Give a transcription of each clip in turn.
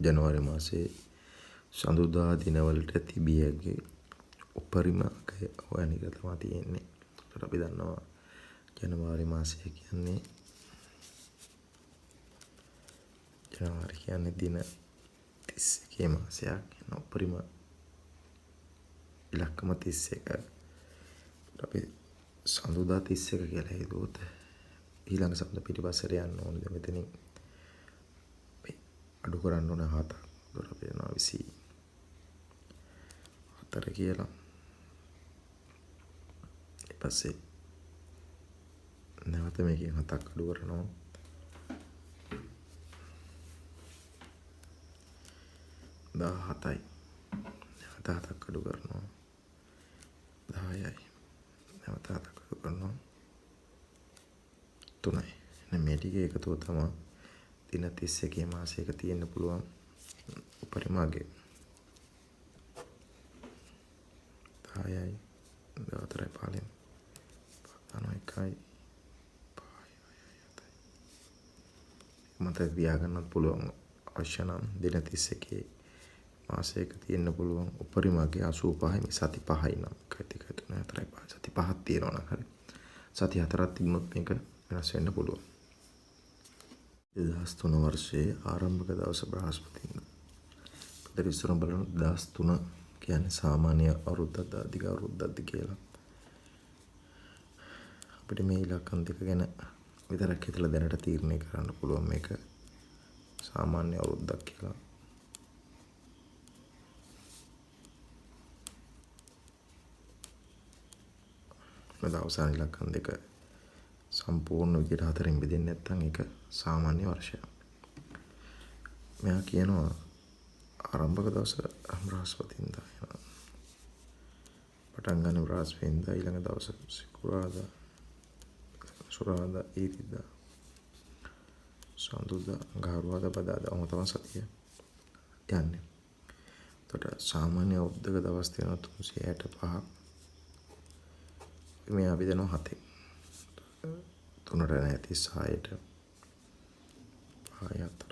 ජනවාරි මාසයේ සඳුදා දිනවලට තිබිය හැකි උපරිම අගය හොයන එක තමයි තියෙන්නේ. ඒකට අපි දන්නවා ජනවාරි මාසය කියන්නේ ජනවාරි කියන්නේ දින 31 මාසයක්. උපරිම ඉලක්කම 31. අපි සඳුදා 31 කියලා හිතුවොත් ඊළඟ සඳුදා පිටිපස්සට යන්න ඕනද මෙතනින් අපි අඩු කරන්න ඕන 7ක්. ඒකට අපි යනවා 24 කියලා. ඊට පස්සේ නැවත මේකෙන් 7ක් අඩු කරනවා. 17යි. නැවත 7ක් අඩු කරනවා. 10යි. නැවත 7ක් අඩු කරනවා. 3යි. මේ ටික එකතුව තමයි දින 31 මාසයක තියෙන්න පුළුවන් උපරිම අගය. 10යි. 14යි 15යි. 1යි. මට තියාගන්නත් පුළුවන් අවශ්‍ය නම් දින 31 මාසයක තියෙන්න පුළුවන් උපරිම අගය 85යි. මේ සති 5යි නම් 1 2 3 4 5 සති 5ක් තියෙනවා නම් හරි. සති 4ක් තිබුණොත් මේක වෙනස් වෙන්න පුළුවන්. 2003 වර්ෂයේ ආරම්භක දවස බ්‍රහස්පතින්දා. පෙරදිස්වරම් බලන 2003 කියන්නේ සාමාන්‍ය අවුරුද්දක්ද අධික අවුරුද්දක්ද කියලා. අපිට මේ ඉලක්කම් දෙක ගැන විතරක් හිතලා දැනට තීරණය කරන්න පුළුවන් මේක සාමාන්‍ය අවුරුද්දක් කියලා. මේ අවසාන ඉලක්කම් දෙක සම්පූර්ණ විදිහට හතරෙන් බෙදෙන්නේ නැත්නම් ඒක සාමාන්‍ය වර්ෂයක්. මෙයා කියනවා ආරම්භක දවස බ්‍රහස්පතින්දා යනවා. පටන් ගන්න බ්‍රහස්පතින්දා ඊළඟ දවස සුරාදා ඊරිදා සඳුදා ගාරුවාදා බදාදා ඔහොම තමයි සතිය යන්නේ. එතකොට සාමාන්‍ය අවුරුද්දක දවස් තියෙනවා 365ක්. මේ අපි දන්නවා 7ක්. 3ට නැති 6ට 5 4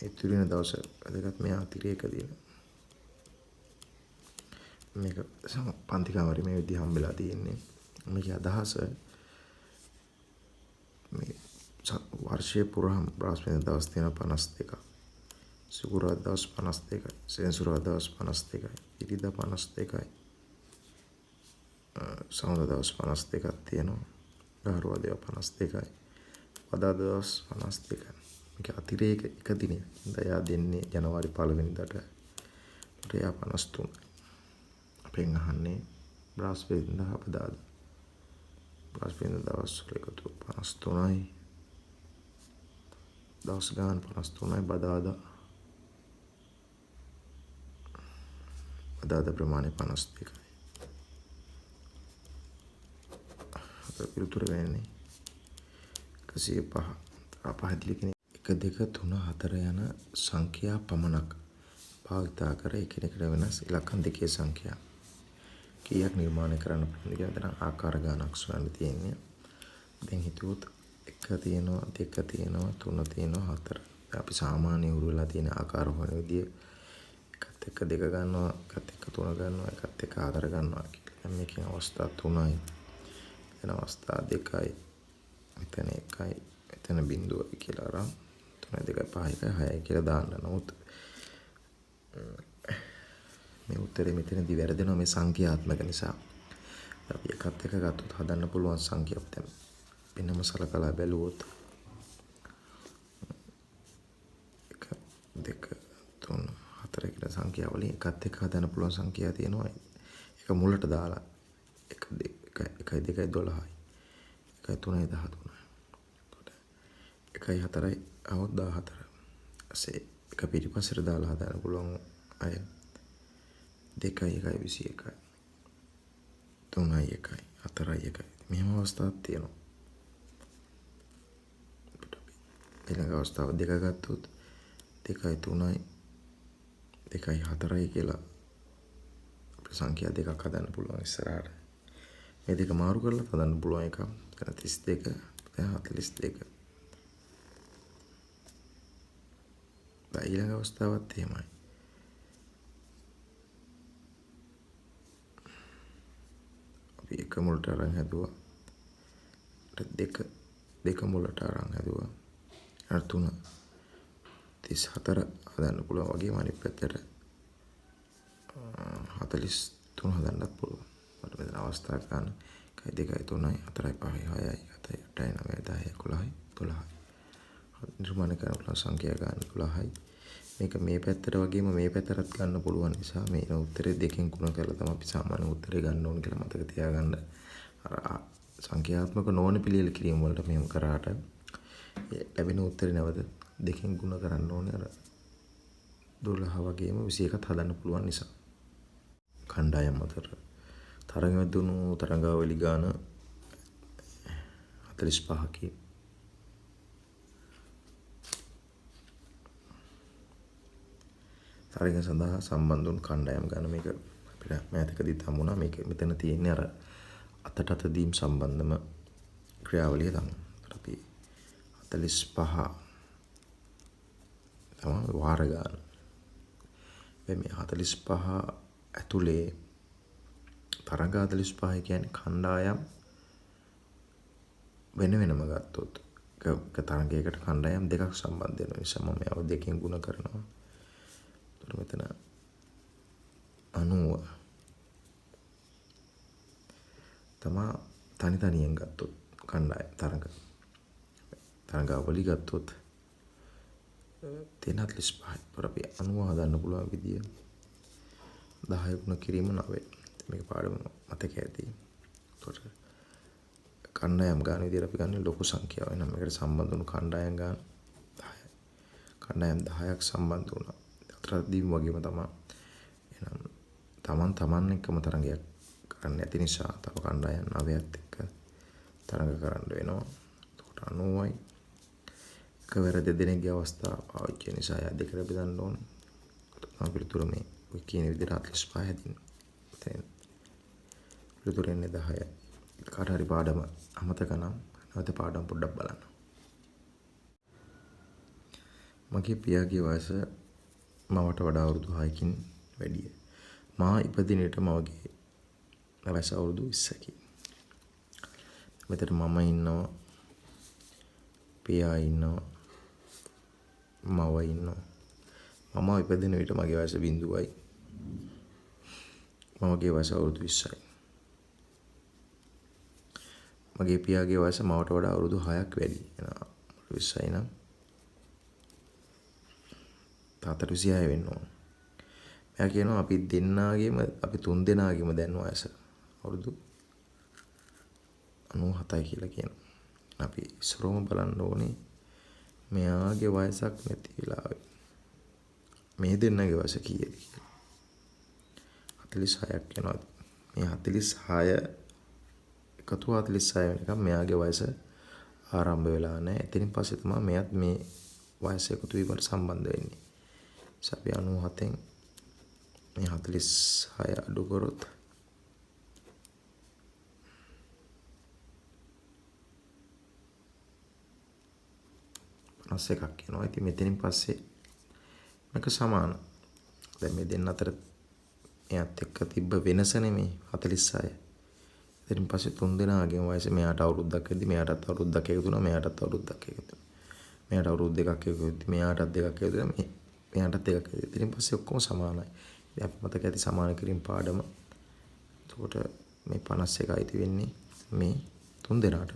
ඉතුරු දවස් දෙකක් මේ අතිරේක දින. මේක පන්ති කාමරේ මේ විදිහ හම්බෙලා තියෙන්නේ. මේකේ අදහස මේ වර්ෂයේ පුරාම බ්‍රහස්පති දවස් තියෙන 52ක්. සුකුරාදා දවස් 52යි. සෙනසුරාදා දවස් 52යි. ඉරිදා 52යි. සෝමදා දවස් 52ක් තියෙනවා. ගාරුවාදා 52යි. වදාදා දවස් 52යි. මේක අතිරේක එක දිනයක්. දයා දෙන්නේ ජනවාරි 1 වෙනිදාට. ඒකට යා 53. අපෙන් අහන්නේ බ්‍රහස්පතින්දා අපදාද. බ්‍රහස්පතින්දා දවස් වල එකතු 53යි. දවස් ගාන 53යි බදාදා. බදාදා ප්‍රමාණය 52යි. අපේ උත්තර වෙන්නේ 105. අපහදලි කෙනෙක් 1 2 3 4 යන සංඛ්‍යා පමණක් භාවිතා කර එකිනෙකට වෙනස් ඉලක්කම් දෙකේ සංඛ්‍යා කීයක් නිර්මාණය කරන්න පුළුවන්ද කියන තරම් ආකාර ගණනක් සොයන්න තියෙන්නේ. දැන් හිතුවොත් 1 තියෙනවා 2 තියෙනවා 3 තියෙනවා 4. අපි සාමාන්‍ය උරු වෙලා තියෙන ආකාර හොයන විදිය එකත් එක්ක 2 ගන්නවා එකත් එක්ක 3 ගන්නවා එකත් එක්ක 4 ගන්නවා කියලා. දැන් මේකේ අවස්ථා 3යි. එතන අවස්ථා 2යි. මෙතන 1යි. එතන බිඳුවයි කියලා අරන් 3 2 5 1 6යි කියලා දාන්න. නමුත් මේ උත්තරේ මෙතනදී වැරදෙනවා මේ සංඛ්‍යාත්මක නිසා. අපි එකත් එක ගත්තොත් හදන්න පුළුවන් සංඛ්‍යාවක් දැන් වෙනම සලකලා බැලුවොත් 1 2 3 4 කියලා සංඛ්‍යාවලින් එකත් එක හදන්න පුළුවන් සංඛ්‍යා තියෙනවා. ඒක මුලට දාලා 1 2 1 2 12යි. 1 3 13යි. එතකොට 1 4යි આવොත් 14. ඇසේ එක පිටිපස්සට දාලා හදන්න පුළුවන් අය 2යි 1යි 21යි. 3යි 1යි 4යි 1යි. මෙහෙම අවස්ථාවක් තියෙනවා. ඊළඟ අවස්ථාව 2 ගත්තොත් 2යි 3යි 2යි 4යි කියලා අපි සංඛ්‍යා දෙකක් හදන්න පුළුවන් ඉස්සරහට. මේ දෙක මාරු කරලා හදන්න පුළුවන් එකක්. 32 42. ඊළඟ අවස්ථාවත් එහෙමයි. අපි එක මුලට අරන් හැදුවා. දෙක මුලට අරන් හැදුවා. අර 3 34 හදන්න පුළුවන් වගේම අනිත් පැත්තට 43 හදන්නත් පුළුවන්. මට මෙතන අවස්ථා ගන්න 1 2 3 4 5 6 7 8 9 10 11 12 නිර්මාණය කරන පුළුවන් සංඛ්‍යා ගන්න 12යි. මේක මේ පැත්තට වගේම මේ පැත්තටත් ගන්න පුළුවන් නිසා මේ උත්තරේ දෙකෙන් ගුණ කරලා තමයි අපි සාමාන්‍ය උත්තරේ ගන්න ඕන කියලා මතක තියාගන්න. අර සංඛ්‍යාත්මක නොවන පිළියෙල කිරීම වලට මෙහෙම කරාට ලැබෙන උත්තරේ නැවත දෙකෙන් ගුණ කරන්න ඕනේ. අර 12 වගේම 21ත් හදන්න පුළුවන් නිසා. කණ්ඩායම් අතර තරඟ වැදුණු තරඟාවලි ගාන 45කි. තරඟ සඳහා සම්බන්ධ වුණු කණ්ඩායම් ගාන මේක අපිට මෑතකදීත් හමුණා. මේක මෙතන තියෙන්නේ අර අතට දීම් සම්බන්ධම ක්‍රියාවලිය තමයි. අපි 45 තමයි වාර ගාන. මේ 45 ඇතුලේ තරඟ 45 කියන්නේ කණ්ඩායම් වෙන වෙනම ගත්තොත් එක තරඟයකට කණ්ඩායම් දෙකක් සම්බන්ධ වෙන නිසා මම ඒව දෙකෙන් ගුණ කරනවා. ඒතර මෙතන 90 තමයි තනි තනියෙන් ගත්තොත් කණ්ඩායම් තරඟාවලි ගත්තොත් තියෙන 45යි. ਪਰ අපි 90 හදන්න පුළුවන් විදිය 10 ගුණ කිරීම 9. මේක පාඩම මතක ඇති. ඒතකොට කණ්ඩායම් ගාන විදියට අපි ගන්න ලොකු සංඛ්‍යාව. එහෙනම් මේකට සම්බන්ධ වුණු කණ්ඩායම් ගාන 10යි. කණ්ඩායම් 10ක් සම්බන්ධ වුණා. අතරදීම වගේම තමයි. එහෙනම් තමන් එක්කම තරඟයක් කරන්න නැති නිසා තව කණ්ඩායම් 9ත් එක්ක තරඟ කරන්න වෙනවා. ඒකට 90යි. එකවර දෙදෙනෙක්ගේ අවස්ථාව පාවිච්චි වෙන නිසා යා දෙකට බෙදන්න ඕනේ. පිළිතුර මේ ඔය කියන විදිහට 45 හැදින්නේ. දැන් පිළිතුර එන්නේ 10යි. කාට හරි පාඩම අමතක නම් නැවත පාඩම් පොඩ්ඩක් බලන්න. මගේ පියාගේ වයස මවට වඩා අවුරුදු 6කින් වැඩිය. මා ඉපදින විට මවගේ වයස අවුරුදු 20කි. මෙතන මම ඉන්නවා, පියා ඉන්නවා, මව ඉන්නවා. මම ඉපදින විට මගේ වයස 0යි. මවගේ වයස අවුරුදු 20යි. මගේ පියාගේ වයස මවට වඩා අවුරුදු 6ක් වැඩි. එනවා 20යි නම් තාත්තට 26 වෙන්න ඕන. මෙයා කියනවා අපි තුන් දෙනාගේම දැන් වයස අවුරුදු 97යි කියලා කියනවා. අපි ඉස්සරෝම බලන්න ඕනේ මෙයාගේ වයසක් නැති වෙලාවේ මේ දෙන්නගේ වයස කීයද කියලා. 46ක් වෙනවා. මේ 46 එකතු 46 වෙනකම් මෙයාගේ වයස ආරම්භ වෙලා නැහැ. එතනින් පස්සේ තමයි මෙයාත් මේ වයස එකතු වීමට සම්බන්ධ වෙන්නේ. අපි 97න් මේ 46 අඩු කරොත් 51ක් එනවා. ඉතින් මෙතනින් පස්සේ මේක සමාන. දැන් මේ දෙන්න අතර එයාත් එක්ක තිබ්බ වෙනස නෙමෙයි 46. එතනින් පස්සේ තුන් දෙනාගේම වයස මෙයාට අවුරුද්දක් වෙද්දි මෙයාටත් අවුරුද්දක් එකතු වෙනවා, මෙයාටත් අවුරුද්දක් එකතු වෙනවා. මෙයාට අවුරුදු දෙකක් එකතු වෙද්දි මෙයාටත් දෙකක් එකතු වෙනවා, මෙයාටත් දෙකක් එකතු වෙනවා. එතනින් පස්සේ ඔක්කොම සමානයි. ඉතින් අපි මතක ඇති සමාන කිරීම පාඩම. එතකොට මේ 51 අයිති වෙන්නේ මේ තුන් දෙනාට.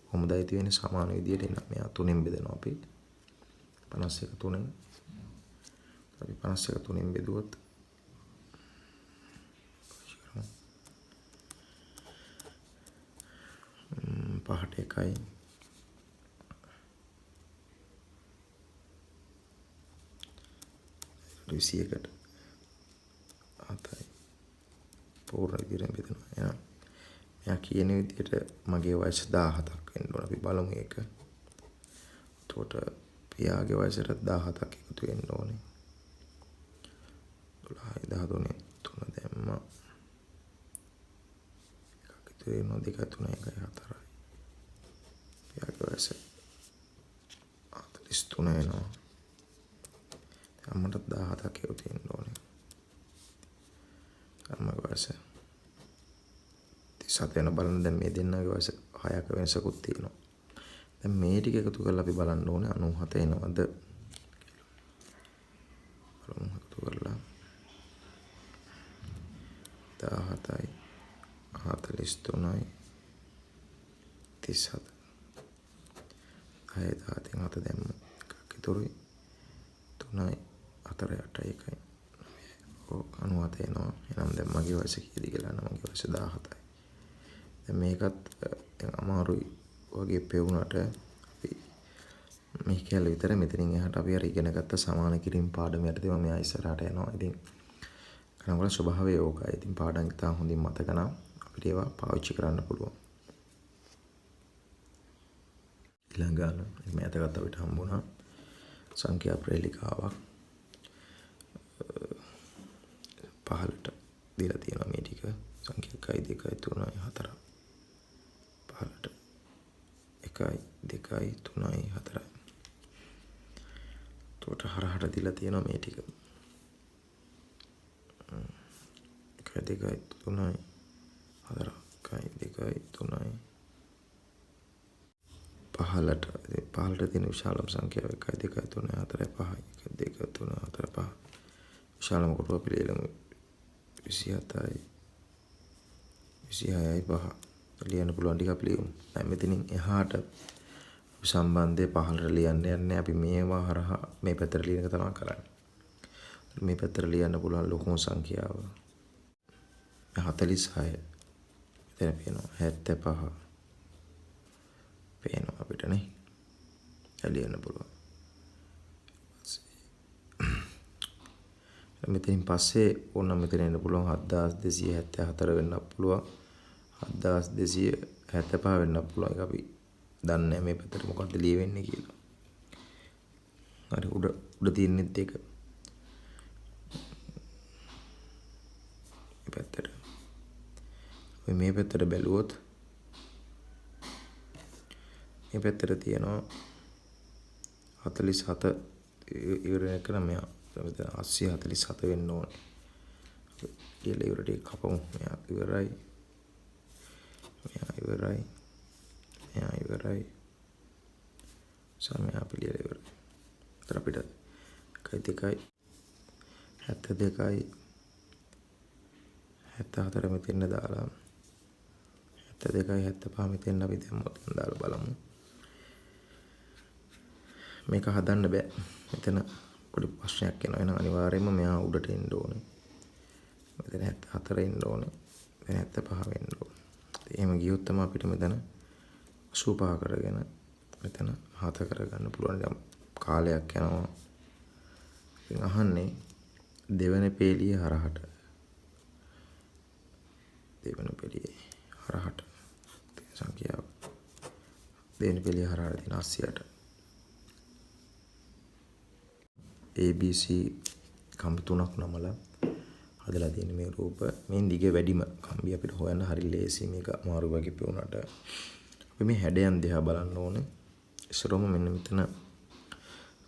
කොහොමද අයිති වෙන්නේ සමාන විදියට එන මෙයා තුනෙන් බෙදනවා අපි. 51 තුනෙන් අපි 51 තුනෙන් බෙදුවොත් පහට එකයි 21කට 7යි පූර්ණ විදිහට බෙදනවා. එහෙනම් මෙයා කියන විදිහට මගේ වයස 17ක් වෙන්න ඕන. අපි බලමු ඒක. එතකොට පියාගේ වයසට 17ක් එකතු වෙන්න ඕනේ. 12යි 13 3 දැම්මා. තියෙනවා 2 3 1 4යි. පියාගේ වයස 43 එනවා. අම්මට 17ක් ඒව තියෙන්න ඕනේ. අම්මගේ වයස 37 වෙන බලන්න දැන් මේ දෙන්නගේ වයස 6ක වෙනසකුත් තියෙනවා. දැන් මේ ටික එකතු කරලා අපි බලන්න ඕනේ 97 එනවද කියලා. බලමු එකතු කරලා 17යි 43යි 37 6 10 7 දැම්ම එකක් ඉතුරුයි 3යි 4යි 8යි 1යි 97 එනවා. එහෙනම් දැන් මගේ වයස කීයද කියලා නම් මගේ වයස 17යි. දැන් මේකත් දැන් අමාරුයි වගේ පෙවුනට අපි මේ කියලා විතර මෙතනින් එහාට අපි අර ඉගෙන ගත්ත සමාන කිරීම පාඩම යටතේ මම මෙයා ඉස්සරහට යනවා. ඉතින් කනවල ස්වභාවය ඕකයි. ඉතින් පාඩම් තා හොඳින් මතක නම් අපිට ඒවා පාවිච්චි කරන්න පුළුවන්. ඊළඟ ගාන මේකට අපිට හම්බුණා සංඛ්‍යා ප්‍රේලිකාවක් 15ට දීලා තියෙනවා මේ ටික. සංඛ්‍යා 1 2 3 4 15ට 1 2 3 4 තොට හරහට දීලා තියෙනවා මේ ටික 1 2 3 4 1 2 3 15ට තියෙන විශාලම සංඛ්‍යාව 1 2 3 4 5 1 2 3 4 5 විශාලම කොටුව අපි ලියමු 27යි 26යි 5 ලියන්න පුළුවන් ටික අපි ලියමු. දැන් මෙතනින් එහාට අපි සම්බන්ධය 15ට ලියන්න යන්නේ. අපි මේවා හරහා මේ පැත්තට ලියන එක තමයි කරන්නේ. මේ පැත්තට ලියන්න පුළුවන් ලොකුම සංඛ්‍යාව 46 මෙතන පේනවා 75 පේනවා අපිට නේ. ලියන්න පුළුවන්. මෙතනින් පස්සේ ඕන මෙතන එන්න පුළුවන් 7274 වෙන්න පුළුවන් 7275 වෙන්න පුළුවන්. ඒක අපි දන්නේ නැහැ මේ පැත්තට මොකද්ද ලියවෙන්නේ කියලා. හරි උඩ තියෙන්නේ දෙක. මේ පැත්තට. අපි මේ පැත්තට බැලුවොත් මේ පැත්තට තියෙනවා 47 ඉවර වෙනකන් මෙයා 847 වෙන්න ඕනේ. ඊළඟ ඉවරට කපමු. මෙයා ඉවරයි. මෙයා ඉවරයි. මෙයා ඉවරයි. සමය අපිලියල ඉවරයි. ඒතර අපිට 1 2යි 72යි 74 මෙතෙන් දාලා 72යි 75 මෙතෙන් අපි දැම්මොත් දාලා බලමු. මේක හදන්න බෑ. මෙතන පොඩි ප්‍රශ්නයක් එනවා. එහෙනම් අනිවාර්යයෙන්ම මෙයා උඩට එන්න ඕනේ. මෙතන 74 එන්න ඕනේ. මෙතන 75 වෙන්න ඕනේ. එහෙම ගියොත් තමයි අපිට මෙතන 85 කරගෙන මෙතන 7 කරගන්න පුළුවන්. යම් කාලයක් යනවා. ඉතින් අහන්නේ දෙවෙනි පේළිය හරහට. දෙවෙනි පේළියේ හරහට තියෙන සංඛ්‍යාව. දෙවෙනි පේළිය හරහට තියෙන 80ට ABC කම්බි තුනක් නමලා හදලා තියෙන මේ රූප මේ දිග වැඩිම කම්බි අපිට හොයන්න හරි ලේසි. මේක අමාරු වගේ පෙවුනට අපි මේ හැඩයන් දිහා බලන්න ඕනේ. ඉස්සරොම මෙන්න මෙතන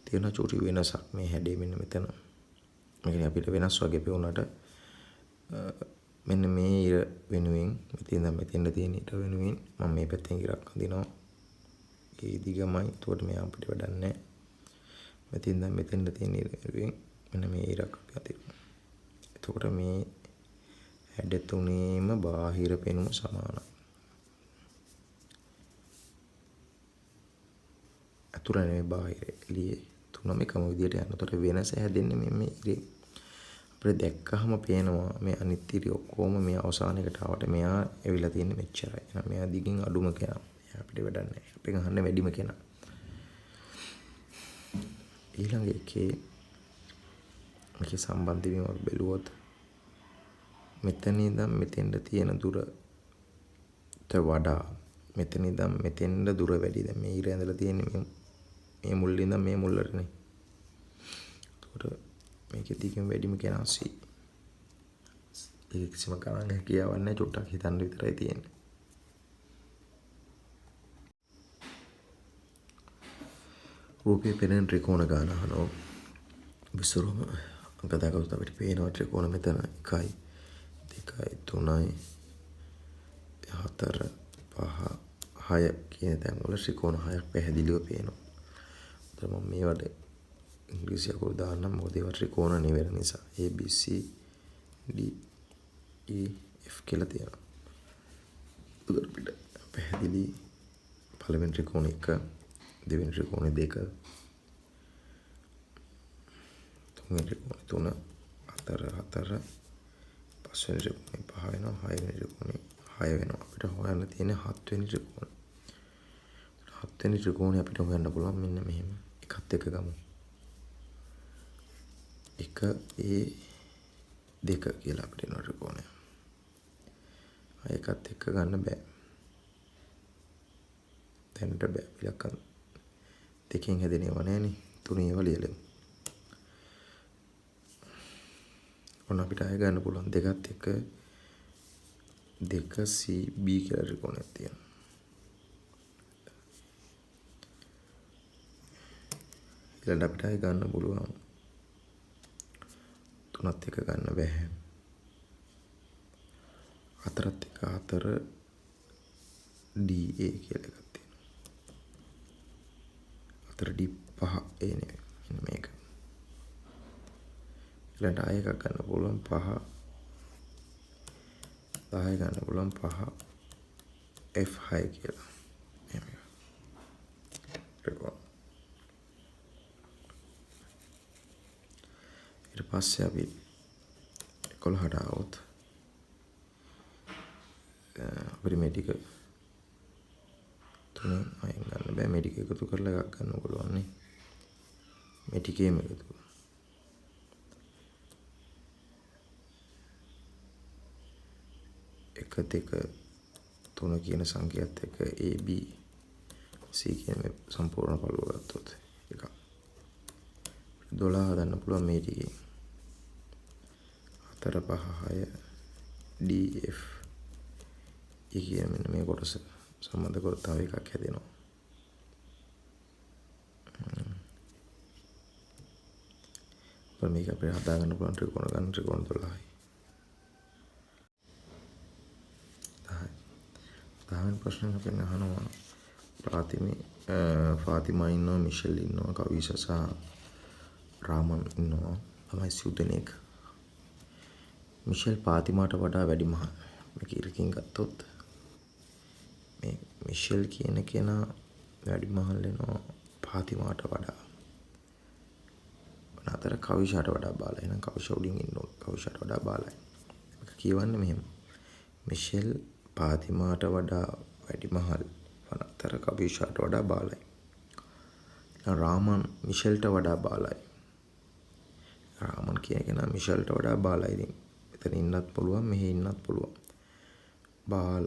තියෙන චූටි වෙනසක් මේ හැඩේ මෙන්න මෙතන. මේක අපිට වෙනස් වගේ පෙවුනට මෙන්න මේ ඉර වෙනුවෙන් මෙතෙන් මෙතෙන්ද තියෙන ඉර වෙනුවෙන් මම මේ පැත්තෙන් ඉරක් අඳිනවා. ඒ දිගමයි. ඒකට මේ අපිට වැඩක් නැහැ. මෙතෙන් මෙතෙන්ද තියෙන ඉරෙන් මෙන්න මේ ඉරක් අපි අඳිනවා. එතකොට මේ හැඩ තුනේම බාහිර පෙනුම සමානයි. අතුර නෙමෙයි බාහිර එළියේ තුනම එකම විදියට යන. එතකොට වෙනස හැදෙන්නේ මේ ඉරේ. අපිට දැක්කහම පේනවා මේ අනිත් ඉරේ ඔක්කොම මේ අවසානයකට ආවට මෙයා එවිලා තියෙන්නේ මෙච්චරයි. එහෙනම් මෙයා දිගින් අඩුම කෙනා. එයා අපිට වැඩක් නැහැ. අපි ගහන්නේ වැඩිම කෙනා. ඊළඟ එකේ මේකේ සම්බන්ධ වීම අපි බැලුවොත් මෙතන ඉඳන් මෙතෙන්ට තියෙන දුරට වඩා මෙතන ඉඳන් මෙතෙන්ට දුර වැඩි. දැන් මේ ඉර ඇඳලා තියෙන්නේ මේ මුල්ලේ ඉඳන් මේ මුල්ලටනේ. ඒකට මේකේ දිගම වැඩිම කෙනා C. ඒක කිසිම ගණන් කියාවක් නැහැ. චුට්ටක් හිතන්න විතරයි තියෙන්නේ. රූපයේ පෙනෙන ත්‍රිකෝණ ගාන අහනවා. විසුරුම අංක දාගත්තොත් අපිට පේනවා ත්‍රිකෝණ මෙතන 1යි 2යි 3යි 4 5 6 කියන තැන් වල ත්‍රිකෝණ 6ක් පැහැදිලිව පේනවා. ඒතර මම මේවට ඉංග්‍රීසි අකුරු දාන්නම් මොකද ඒවා ත්‍රිකෝණ නෙවෙයි නිසා. A B C D E F කියලා තියෙනවා. උදේ අපිට පැහැදිලි පළවෙනි ත්‍රිකෝණ 1 දෙවෙනි ත්‍රිකෝණ 2 තුන්වෙනි ත්‍රිකෝණ 3 4 පස්වෙනි ත්‍රිකෝණ 5 වෙනවා 6 වෙනි ත්‍රිකෝණ 6 වෙනවා. අපිට හොයන්න තියෙන්නේ 7 වෙනි ත්‍රිකෝණ. 7 වෙනි ත්‍රිකෝණය අපිට හොයන්න පුළුවන් මෙන්න මෙහෙම. එකත් එක ගමු. 1 A 2 කියලා අපිට එන ත්‍රිකෝණය. ඒකත් එක්ක ගන්න බෑ. දැනට බෑ. ඉලක්කම් දෙකෙන් හැදෙනව නෑනේ. තුනේ ඒවා ලියලමු. ඔන්න අපිට ආයෙ ගන්න පුළුවන් දෙකත් එක්ක 2CB කියලා ත්‍රිකෝණයක් තියෙනවා. ඊළඟට අපිට ආයෙ ගන්න පුළුවන් තුනත් එක ගන්න බෑ. හතරත් එක 4 DA කියලා එකක් තියෙනවා. 4D 5 A නෙවෙයි. මෙන්න මේක. ඊළඟට ආයෙ එකක් ගන්න පුළුවන් 5 10 ගන්න පුළුවන් 5 F6 කියලා. එහෙම. ඊට පස්සේ අපි 11ට આવොත් අපිට මේ ටික තුනෙන් අයින් ගන්න බෑ. මේ ටික එකතු කරලා එකක් ගන්න පුළුවන් නේ. මේ ටිකේම එකතු. එක දෙක තුන කියන සංඛ්‍යාවත් එක්ක AB C කියන මේ සම්පූර්ණ පළුව ගත්තොත් එකක් 12 හදන්න පුළුවන් මේ ටිකේ 4 5 6 D F E කියන මෙන්න මේ කොටස සම්බන්ධ කරලා තව එකක් හැදෙනවා. මේක අපිට හදාගන්න පුළුවන් ත්‍රිකෝණ ගන්න ත්‍රිකෝණ 12යි. 10 ප්‍රශ්න අපෙන් අහනවා ෆාතිමා ඉන්නවා, මිෂෙල් ඉන්නවා, කවිෂා සහ රාමන් ඉන්නවා. තමයි සිව්දෙනෙක්. මිෂෙල් පාතිමාට වඩා වැඩිමහල්. මේක ඉරකින් ගත්තොත් මේ මිෂෙල් කියන කෙනා වැඩිමහල් වෙනවා පාතිමාට වඩා. අතර කවිෂාට වඩා බාලයි. එහෙනම් කවිෂා උඩින් ඉන්න ඕන. කවිෂාට වඩා බාලයි. මේක කියවන්නේ මෙහෙම. මිෂෙල් පාතිමාට වඩා වැඩිමහල් වන අතර කවිෂාට වඩා බාලයි. රාමන් මිෂෙල්ට වඩා බාලයි. රාමන් කියන කෙනා මිෂෙල්ට වඩා බාලයි. ඉතින් මෙතන ඉන්නත් පුළුවන්, මෙහි ඉන්නත් පුළුවන්. බාල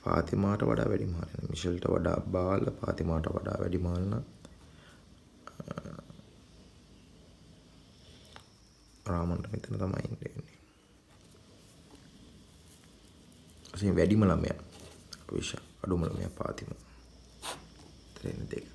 පාතිමාට වඩා වැඩිමහල්. මිෂෙල්ට වඩා බාල, පාතිමාට වඩා වැඩිමහල් නම් රාමන්ට මෙතන තමයි ඉන්නේ. අසින් වැඩිම ළමයා කවිෂා, අඩුම ළමයා පාතිමා. ත්‍රේන දෙක.